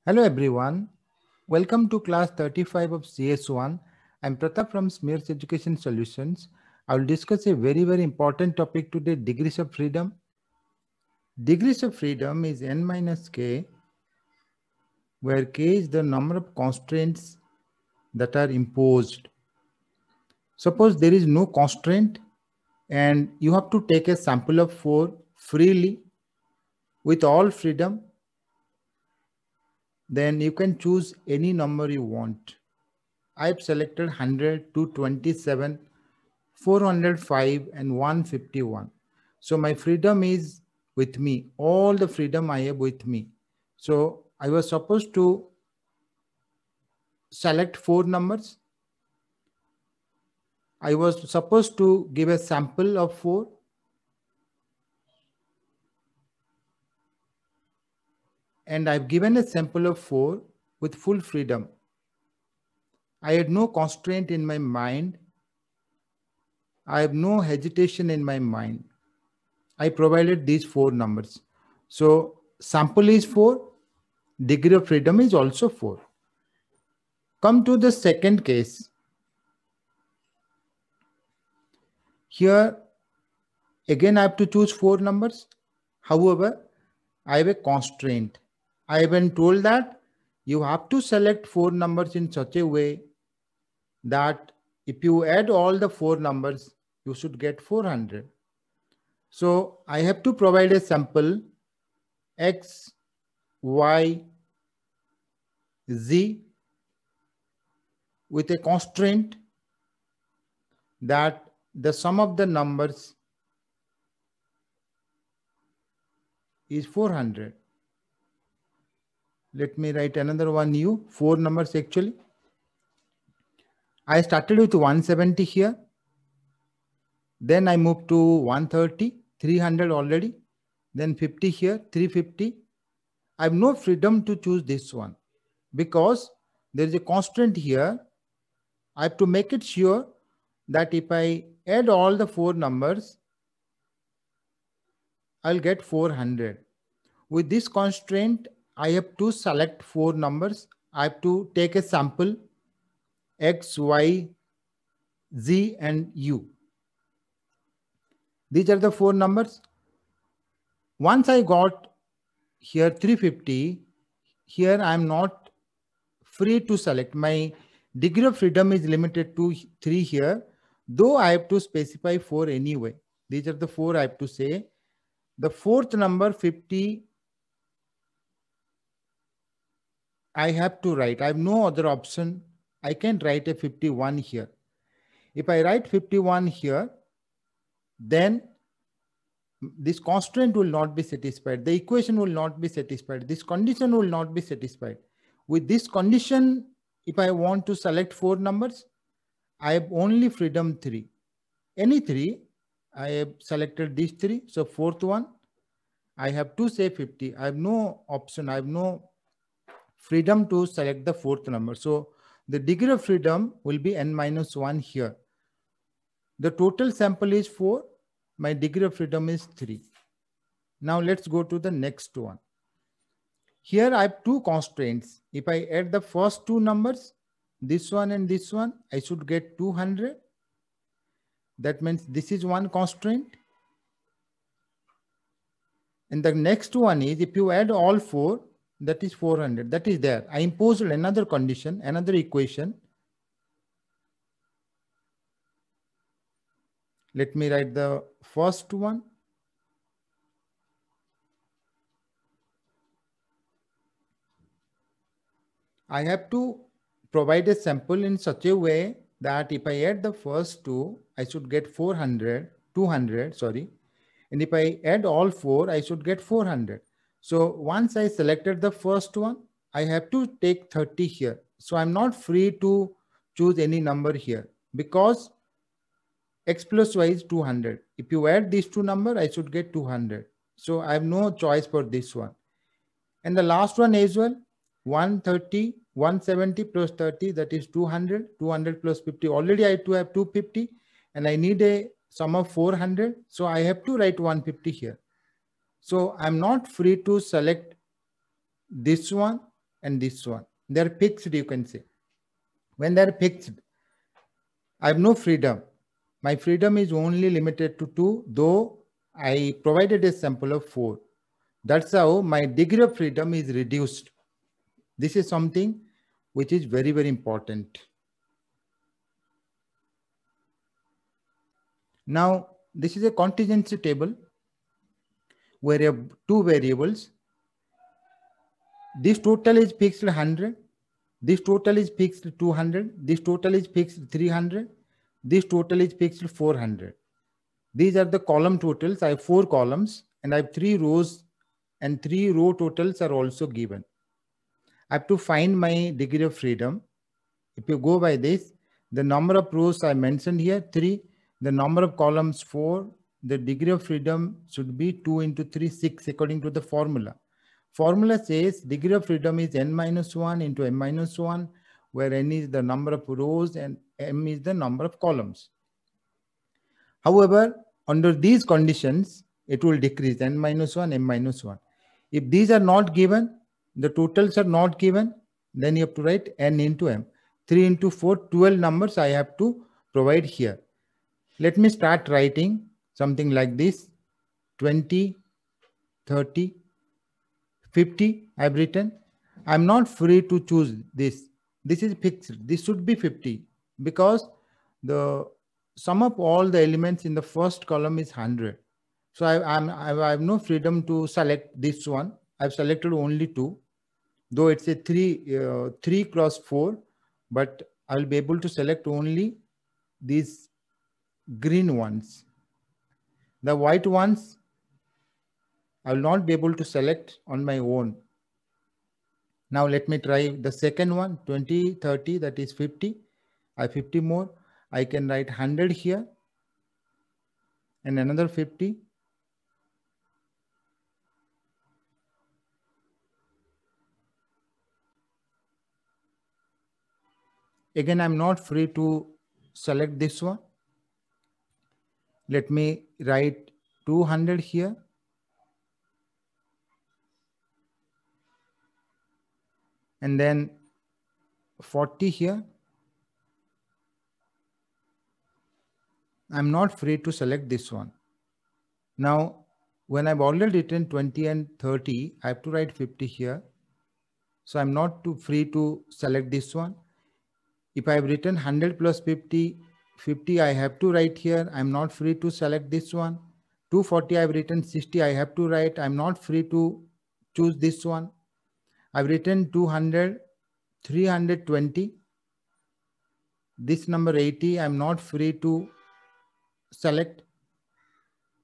Hello everyone. Welcome to class 35 of CS1. I'm Pratap from Smears Education Solutions. I will discuss a very important topic today, degrees of freedom. Degrees of freedom is n minus k, where k is the number of constraints that are imposed. Suppose there is no constraint and you have to take a sample of 4 freely with all freedom. Then you can choose any number you want. I've selected 100, 227, 405 and 151. So my freedom is with me. All the freedom I have with me. So I was supposed to select 4 numbers. I was supposed to give a sample of 4. And I've given a sample of 4 with full freedom. I had no constraint in my mind. I have no hesitation in my mind. I provided these 4 numbers. So sample is 4. Degree of freedom is also 4. Come to the second case. Here, again, I have to choose 4 numbers. However, I have a constraint. I have been told that you have to select 4 numbers in such a way that if you add all the 4 numbers, you should get 400. So I have to provide a sample X, Y, Z with a constraint that the sum of the numbers is 400. Let me write another one new, 4 numbers actually. I started with 170 here. Then I moved to 130, 300 already. Then 50 here, 350. I have no freedom to choose this one because there is a constraint here. I have to make it sure that if I add all the 4 numbers, I'll get 400. With this constraint, I have to select 4 numbers. I have to take a sample X, Y, Z and U. These are the 4 numbers. Once I got here 350, here I am not free to select. My degree of freedom is limited to 3 here, though I have to specify 4 anyway. These are the 4 I have to say. The 4th number 50, I have to write. I have no other option. I can write a 51 here. If I write 51 here, then this constraint will not be satisfied. The equation will not be satisfied. This condition will not be satisfied. With this condition, if I want to select 4 numbers, I have only freedom 3. Any 3, I have selected these 3. So 4th one, I have to say 50. I have no option. I have no freedom to select the 4th number. So the degree of freedom will be n minus 1 here. The total sample is 4. My degree of freedom is 3. Now let's go to the next one. Here I have 2 constraints. If I add the first 2 numbers, this one and this one, I should get 200. That means this is one constraint. And the next one is if you add all 4, that is 400. That is there. I imposed another condition, another equation. Let me write the first one. I have to provide a sample in such a way that if I add the first 2, I should get 200, sorry. And if I add all 4, I should get 400. So once I selected the first one, I have to take 30 here. So I'm not free to choose any number here because X plus Y is 200. If you add these 2 numbers, I should get 200. So I have no choice for this one. And the last one as well, 130, 170 plus 30, that is 200, 200 plus 50. Already I have 250 and I need a sum of 400. So I have to write 150 here. So I'm not free to select this one and this one. They're fixed, you can say. When they're fixed, I have no freedom. My freedom is only limited to 2, though I provided a sample of 4. That's how my degree of freedom is reduced. This is something which is very, very important. Now, this is a contingency table where you have 2 variables. This total is fixed 100. This total is fixed 200. This total is fixed 300. This total is fixed 400. These are the column totals. I have 4 columns and I have 3 rows, and 3 row totals are also given. I have to find my degree of freedom. If you go by this, the number of rows I mentioned here, 3. The number of columns, 4. The degree of freedom should be 2 into 3, 6, according to the formula. Formula says degree of freedom is n minus 1 into m minus 1, where n is the number of rows and m is the number of columns. However, under these conditions, it will decrease n minus 1, m minus 1. If these are not given, the totals are not given, then you have to write n into m. 3 into 4, 12 numbers I have to provide here. Let me start writing something like this. 20, 30, 50 I've written. I'm not free to choose this. This is fixed. This should be 50 because the sum of all the elements in the first column is 100. So I have no freedom to select this one. I've selected only 2, though it's a 3 cross 4, but I'll be able to select only these green ones. The white ones I will not be able to select on my own. Now let me try the second one, 20, 30, that is 50. I have 50 more. I can write 100 here and another 50. Again, I'm not free to select this one. Let me write 200 here. And then 40 here. I'm not free to select this one. Now, when I've already written 20 and 30, I have to write 50 here. So I'm not too free to select this one. If I've written 100 plus 50, 50 I have to write here. I'm not free to select this one. 240 I've written 60 I have to write. I'm not free to choose this one. I've written 200, 320. This number 80, I'm not free to select.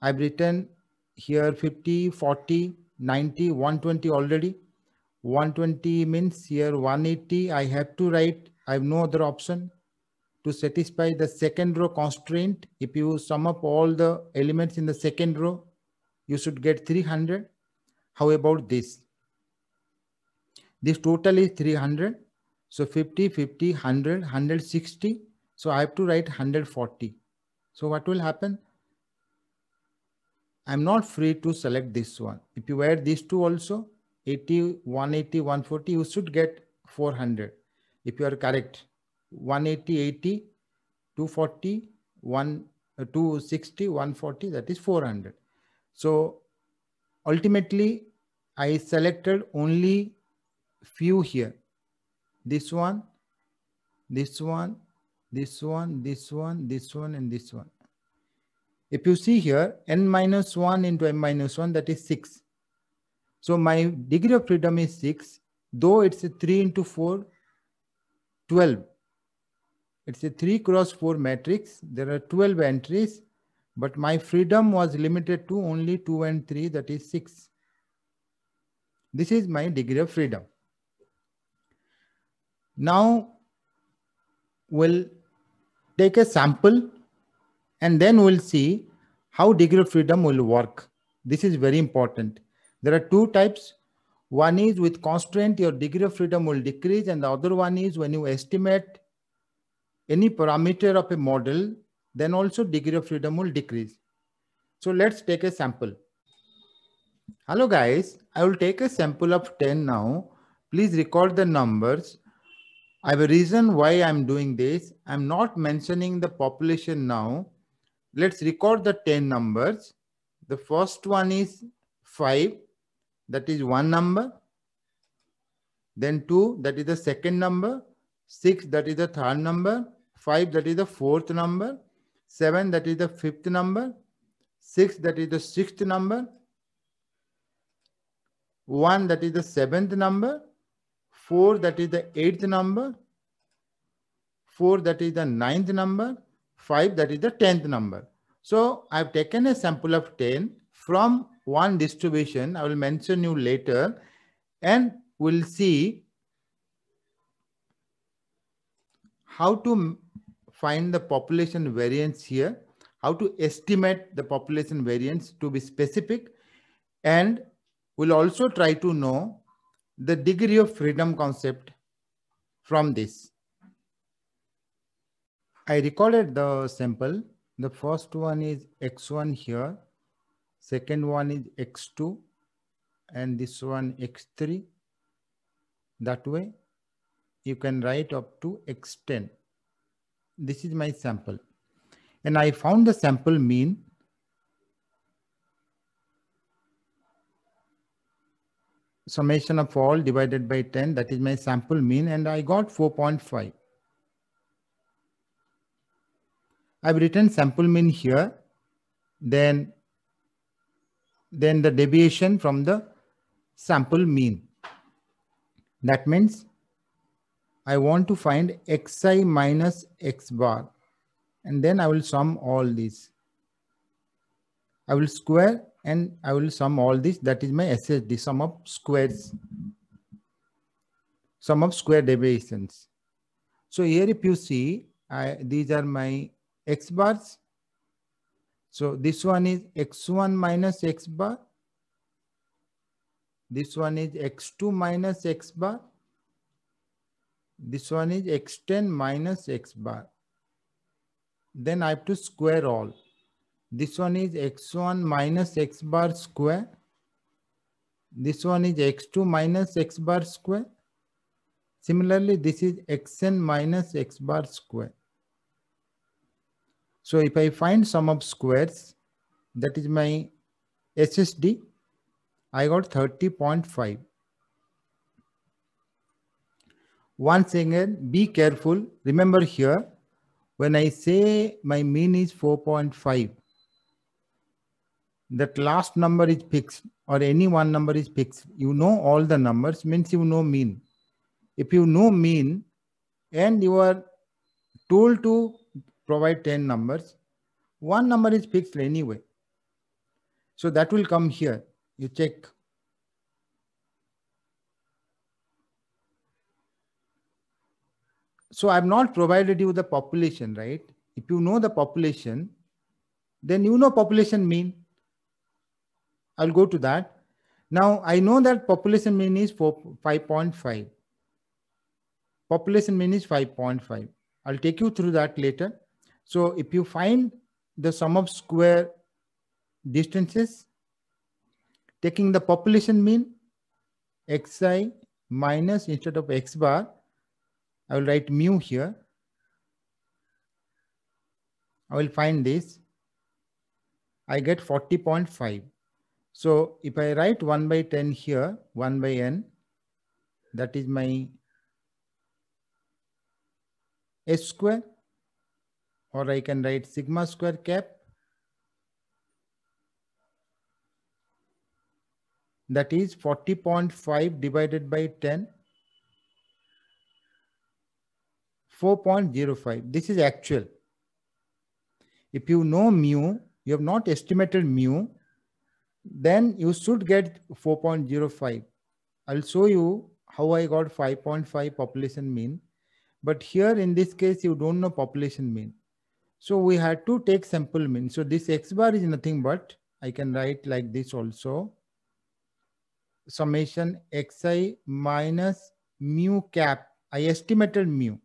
I've written here 50, 40, 90, 120 already. 120 means here 180. I have to write. I have no other option to satisfy the second row constraint. If you sum up all the elements in the second row, you should get 300. How about this? This total is 300. So 50, 50, 100, 160. So I have to write 140. So what will happen? I'm not free to select this one. If you add these two also, 80, 180, 140, you should get 400. If you are correct, 180, 80, 240, 260, 140, that is 400. So ultimately, I selected only few here. This one, this one, this one, this one, this one, and this one. If you see here, n minus 1 into m minus 1, that is 6. So my degree of freedom is 6, though it's a 3 into 4, 12. It's a 3 cross 4 matrix. There are 12 entries, but my freedom was limited to only 2 and 3, that is 6. This is my degree of freedom. Now we'll take a sample and then we'll see how degree of freedom will work. This is very important. There are 2 types. One is with constraint, your degree of freedom will decrease, and the other one is when you estimate any parameter of a model, then also degree of freedom will decrease. So let's take a sample. Hello guys, I will take a sample of 10 now Please record the numbers. I have a reason why I'm doing this. I'm not mentioning the population now. Let's record the 10 numbers. The first one is 5. That is one number. Then 2, that is the second number. 6, that is the third number. 5, that is the fourth number. 7, that is the fifth number. 6, that is the sixth number. 1, that is the seventh number. 4, that is the eighth number. 4, that is the ninth number. 5, that is the 10th number. So I've taken a sample of 10 from one distribution. I will mention you later, and we'll see how to find the population variance here, how to estimate the population variance to be specific, and we'll also try to know the degree of freedom concept from this. I recorded the sample. The first one is x1 here, second one is x2, and this one x3. That way you can write up to x10. This is my sample. And I found the sample mean. Summation of all divided by 10, that is my sample mean, and I got 4.5. I've written sample mean here, then the deviation from the sample mean. That means I want to find xi minus x bar, and then I will sum all these. I will square and I will sum all this. That is my SSD, sum of squares, sum of square deviations. So here if you see, these are my x bars. So this one is x1 minus x bar. This one is x2 minus x bar. This one is x10 minus x bar. Then I have to square all. This one is x1 minus x bar square. This one is x2 minus x bar square. Similarly, this is xn minus x bar square. So if I find sum of squares, that is my SSD, I got 30.5. Once again, be careful. Remember here, when I say my mean is 4.5, that last number is fixed or any one number is fixed. You know all the numbers, means you know mean. If you know mean and you are told to provide 10 numbers, one number is fixed anyway. So that will come here. You check. So I've not provided you the population, right? If you know the population, then you know population mean. I'll go to that. Now I know that population mean is 5.5. Population mean is 5.5. I'll take you through that later. So if you find the sum of square distances, taking the population mean, xi minus, instead of x bar, I will write mu here. I will find this. I get 40.5. So if I write 1 by 10 here, 1 by n, that is my s square, or I can write sigma square cap. That is 40.5 divided by 10, 4.05. This is actual. If you know mu, you have not estimated mu, then you should get 4.05. I'll show you how I got 5.5 population mean. But here in this case, you don't know population mean. So we had to take sample mean. So this x bar is nothing but, I can write like this also, summation xi minus mu cap. I estimated mu.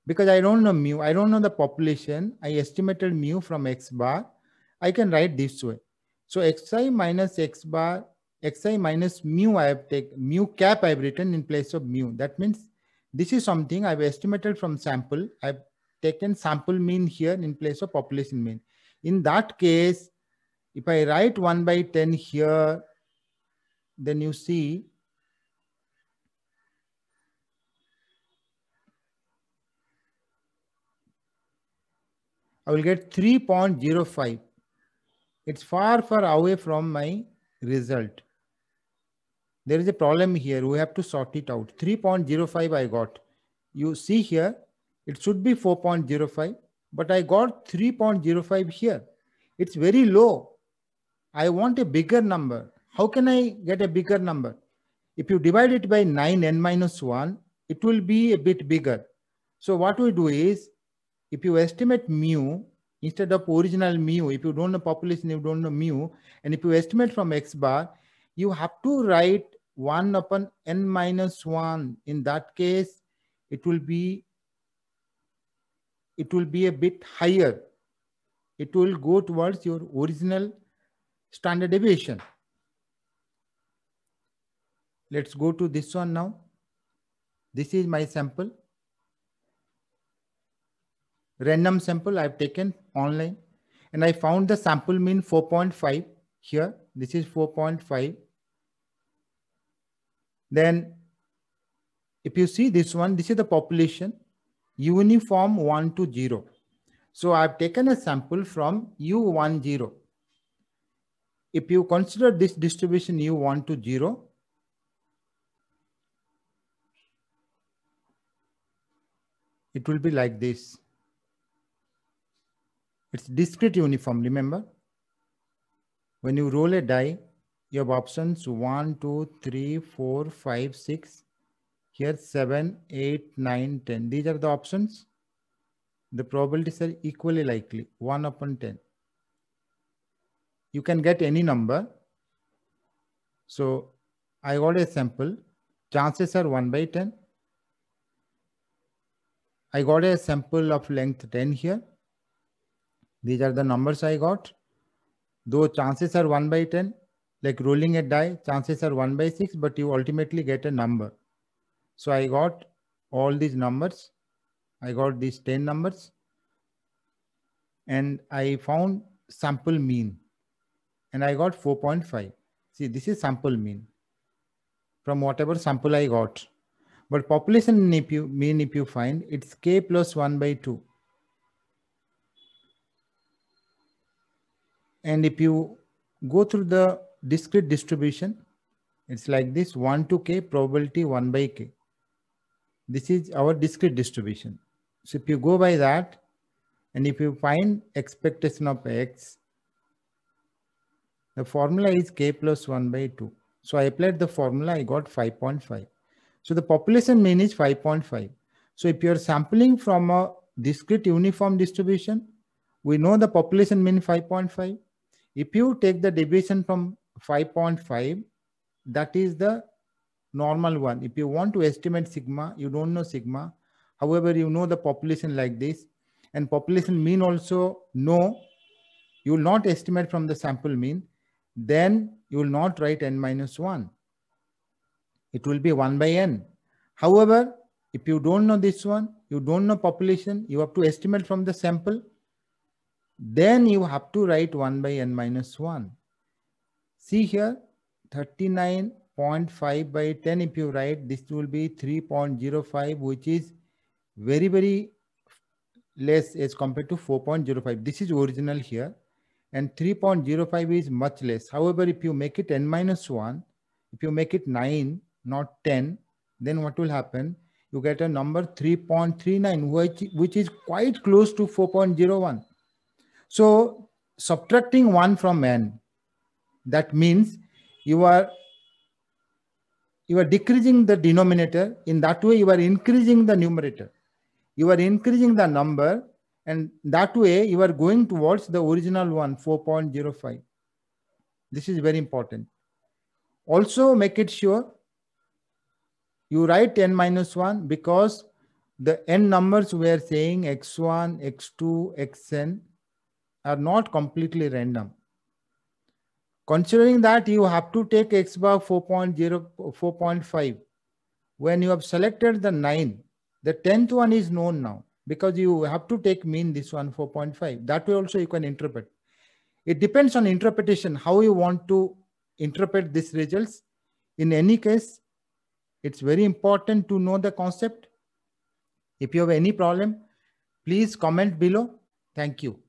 Because I don't know mu, I don't know the population, I estimated mu from x bar. I can write this way. So xi minus x bar, xi minus mu, I have taken mu cap I have written in place of mu. That means this is something I've estimated from sample. I've taken sample mean here in place of population mean. In that case, if I write 1/10 here, then you see I will get 3.05. It's far away from my result. There is a problem here. We have to sort it out. 3.05 I got. You see here, it should be 4.05, but I got 3.05 here. It's very low. I want a bigger number. How can I get a bigger number? If you divide it by 9n-1, it will be a bit bigger. So what we do is, if you estimate mu, instead of original mu, if you don't know population, you don't know mu, and if you estimate from x bar, you have to write 1/n-1. In that case, it will be a bit higher. It will go towards your original standard deviation. Let's go to this one now. This is my sample. Random sample I've taken online, and I found the sample mean 4.5 here. This is 4.5. Then if you see this one, this is the population, uniform 1 to 0. So I've taken a sample from U10. If you consider this distribution U1 to 0, it will be like this. It's discrete uniform, remember? When you roll a die, you have options 1, 2, 3, 4, 5, 6. Here 7, 8, 9, 10. These are the options. The probabilities are equally likely, 1/10. You can get any number. So I got a sample. Chances are 1/10. I got a sample of length 10 here. These are the numbers I got. Though chances are 1/10, like rolling a die, chances are 1/6, but you ultimately get a number. So I got all these numbers. I got these 10 numbers. And I found sample mean. And I got 4.5. See, this is sample mean from whatever sample I got. But population mean, if you find, it's k plus 1/2. And if you go through the discrete distribution, it's like this: 1 to k, probability 1/k. This is our discrete distribution. So if you go by that, and if you find expectation of x, the formula is k plus 1/2. So I applied the formula, I got 5.5. So the population mean is 5.5. So if you're sampling from a discrete uniform distribution, we know the population mean 5.5. If you take the deviation from 5.5, that is the normal one. If you want to estimate sigma, you don't know sigma. However, you know the population like this, and population mean also know. You will not estimate from the sample mean. Then you will not write n-1. It will be 1/n. However, if you don't know this one, you don't know population, you have to estimate from the sample. Then you have to write 1/n-1. See here, 39.5/10. If you write, this will be 3.05, which is very, very less as compared to 4.05. This is original here, and 3.05 is much less. However, if you make it n-1, if you make it 9, not 10, then what will happen? You get a number 3.39, which is quite close to 4.01. So subtracting 1 from n, that means you are decreasing the denominator. In that way, you are increasing the numerator. You are increasing the number, and that way you are going towards the original one, 4.05. This is very important. Also make it sure you write n-1 because the n numbers we are saying x1, x2, xn are not completely random. Considering that you have to take x bar 4.0, 4.5. When you have selected the 9, the 10th one is known now because you have to take mean this one 4.5. That way also you can interpret. It depends on interpretation, how you want to interpret these results. In any case, it's very important to know the concept. If you have any problem, please comment below. Thank you.